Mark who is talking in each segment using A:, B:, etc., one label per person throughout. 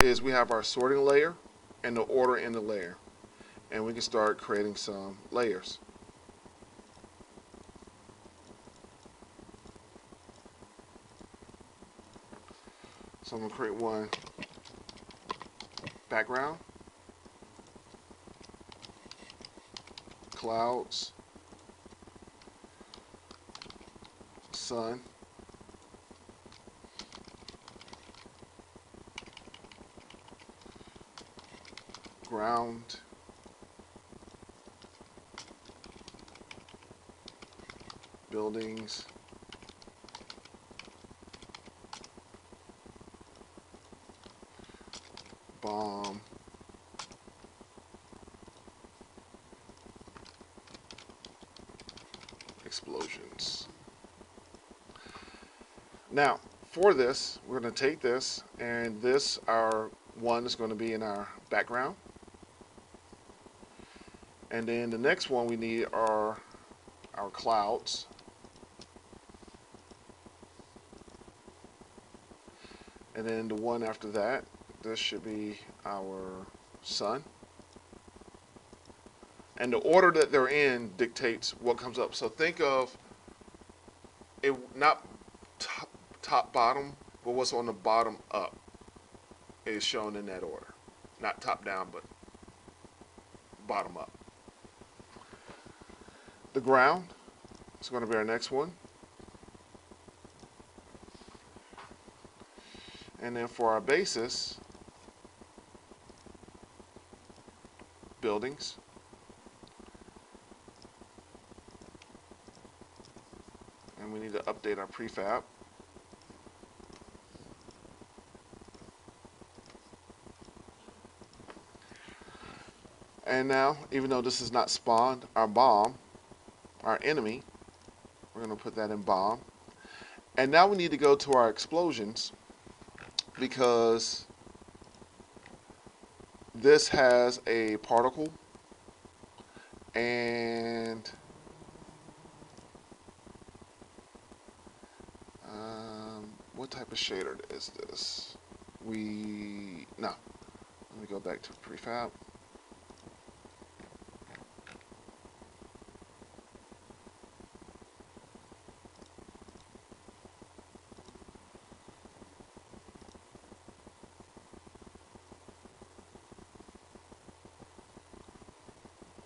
A: is we have our sorting layer and the order in the layer, and we can start creating some layers. So I'm going to create one background, clouds, sun, ground, buildings, bomb, explosions. Now, for this, we're going to take this, and this, our one, is going to be in our background. And then the next one we need are our clouds. And then the one after that, this should be our sun. And the order that they're in dictates what comes up. So think of it not top bottom, but what's on the bottom up is shown in that order. Not top down, but bottom up. The ground is going to be our next one. And then for our basis, buildings, and we need to update our prefab. And now, even though this is not spawned, our bomb, our enemy, we're going to put that in bomb. And now we need to go to our explosions, because this has a particle, and what type of shader is this? Let me go back to prefab.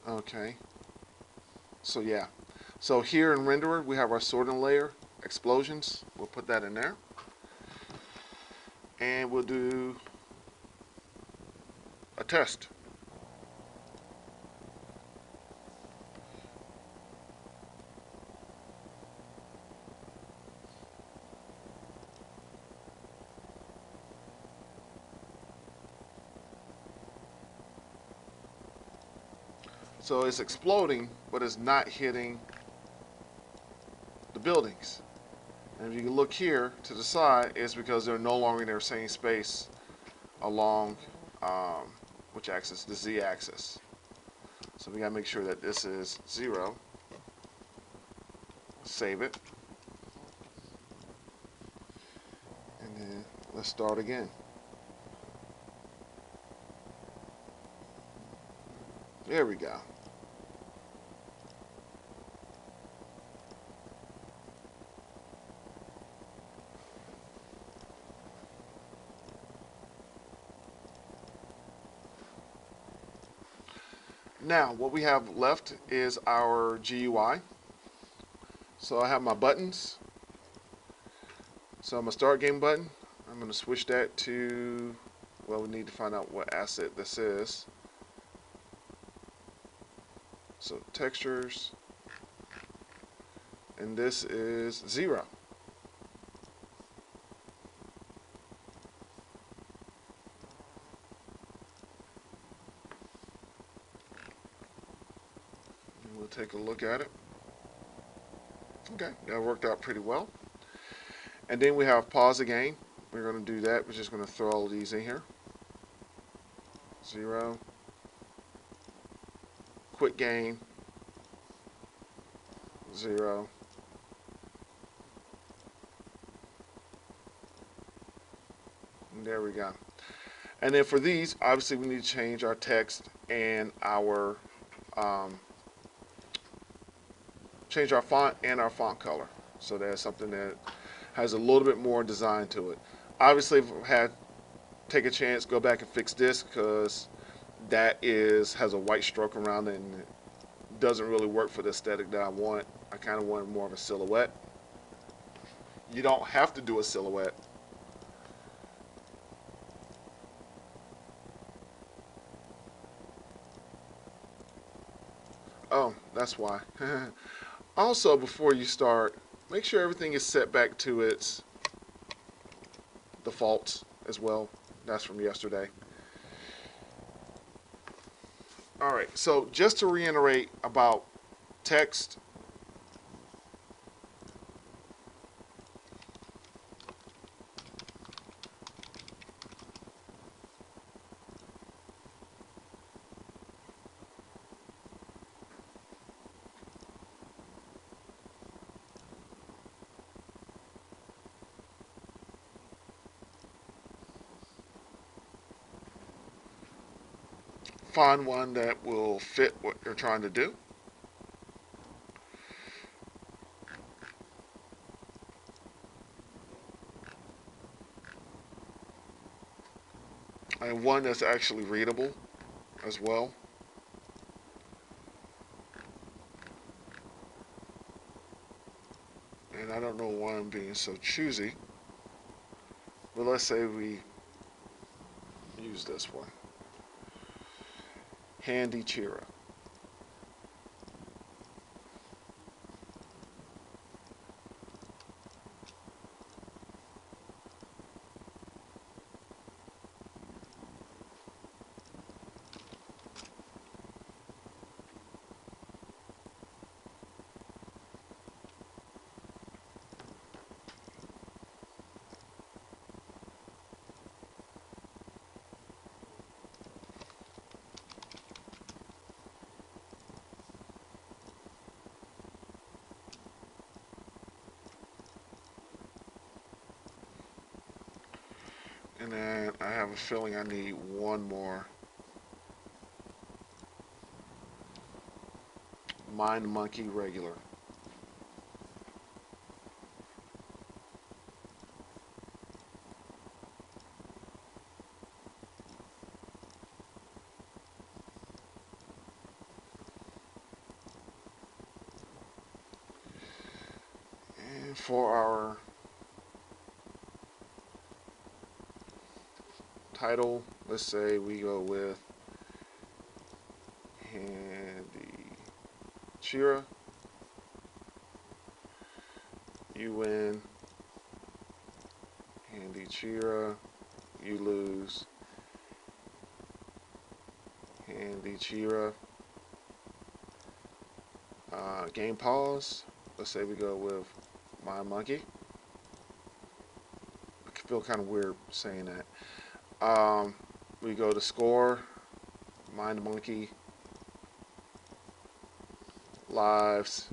A: Okay, so yeah, so here in renderer we have our sorting layer, explosions. We'll put that in there, and we'll do a test. So it's exploding, but it's not hitting the buildings. And if you look here to the side, it's because they're no longer in their same space along which axis? The z-axis. So we gotta make sure that this is 0. Save it. And then let's start again. There we go. Now, what we have left is our GUI. So I have my buttons. So I'm going to start game button. I'm going to switch that to, well, we need to find out what asset this is. So textures, and this is 0. And we'll take a look at it. Okay, that worked out pretty well. And then we have pause the game. We're going to do that. We're just going to throw all of these in here. 0. Quit game. 0. And there we go. And then for these, obviously we need to change our text and our um, change our font and our font color. So that's something that has a little bit more design to it. Obviously, if I had take a chance, go back and fix this because that has a white stroke around it and it doesn't really work for the aesthetic that I want. I kind of want more of a silhouette. You don't have to do a silhouette. Oh, that's why. Also, before you start, make sure everything is set back to its defaults as well. That's from yesterday. All right, so just to reiterate about text, find one that will fit what you're trying to do. And one that's actually readable as well. And I don't know why I'm being so choosy, but let's say we use this one. Handy Chira. And then I have a feeling I need one more. Mind Monkey regular. And for our title, let's say we go with Handy Chira. You win. Handy Chira. You lose. Handy Chira. Game pause. Let's say we go with My Monkey. I feel kind of weird saying that. We go to score, Mind Monkey, lives,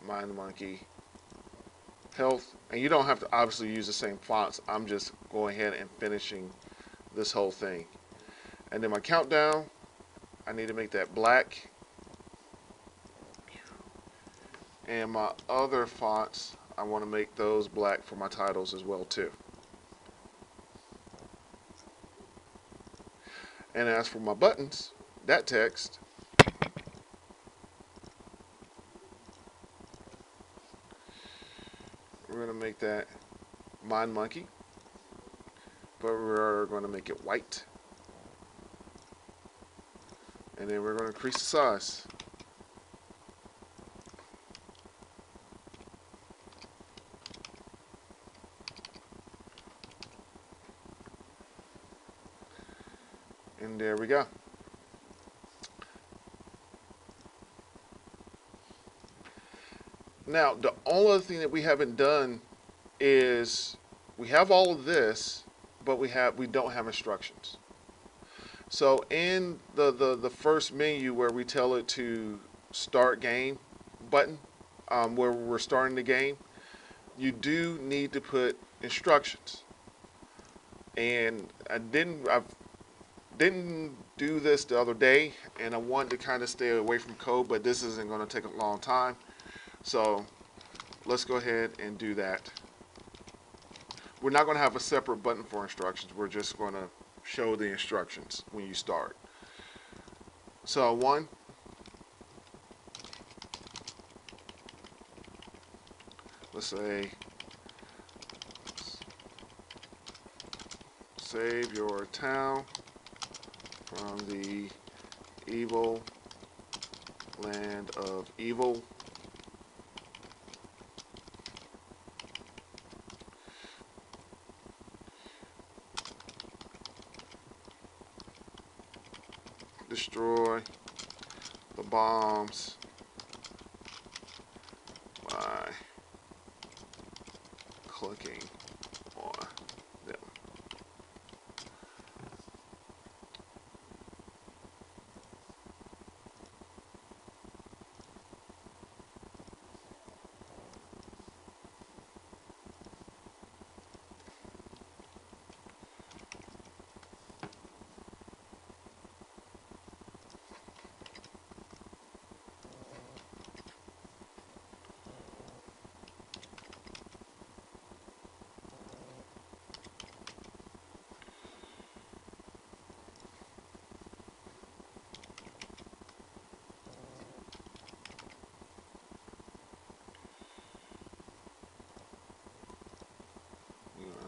A: Mind Monkey, health. And you don't have to obviously use the same fonts. I'm just going ahead and finishing this whole thing. And then my countdown, I need to make that black. And my other fonts, I want to make those black for my titles as well too. And as for my buttons, that text, we're going to make that Mind Monkey, but we're going to make it white. And then we're going to increase the size. And there we go. Now, the only other thing that we haven't done is we have all of this, but we don't have instructions. So in the first menu where we tell it to start game button, where we're starting the game, you do need to put instructions. And I've Didn't do this the other day, and I wanted to kind of stay away from code, but this isn't going to take a long time. So let's go ahead and do that. We're not going to have a separate button for instructions. We're just going to show the instructions when you start. So one, let's say save your town from the evil land of evil. Destroy the bombs by clicking on them.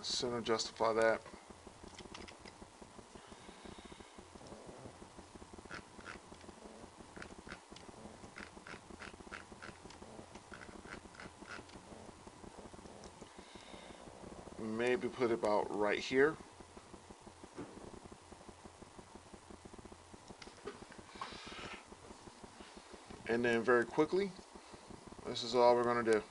A: Center justify that. Maybe put it about right here. And then very quickly, this is all we're going to do.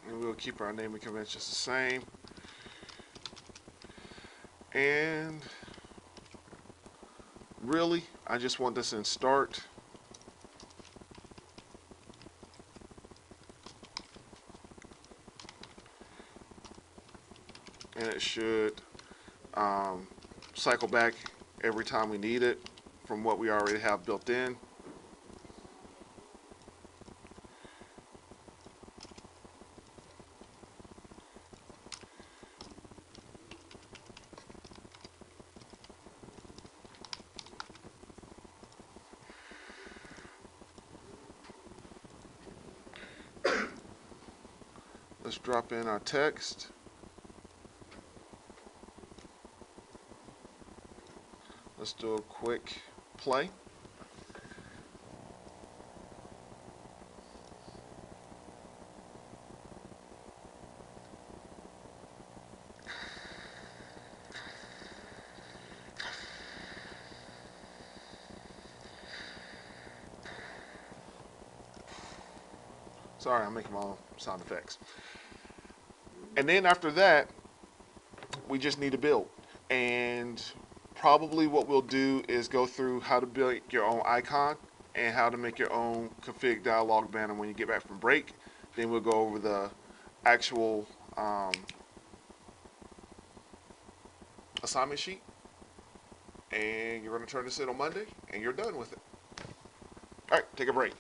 A: And we'll keep our naming conventions the same. And really, I just want this in start. And it should cycle back every time we need it from what we already have built in. Let's drop in our text. Let's do a quick play. Sorry, I'm making my own sound effects. And then after that, we just need to build. And probably what we'll do is go through how to build your own icon and how to make your own config dialog banner when you get back from break. Then we'll go over the actual assignment sheet. And you're going to turn this in on Monday, and you're done with it. All right, take a break.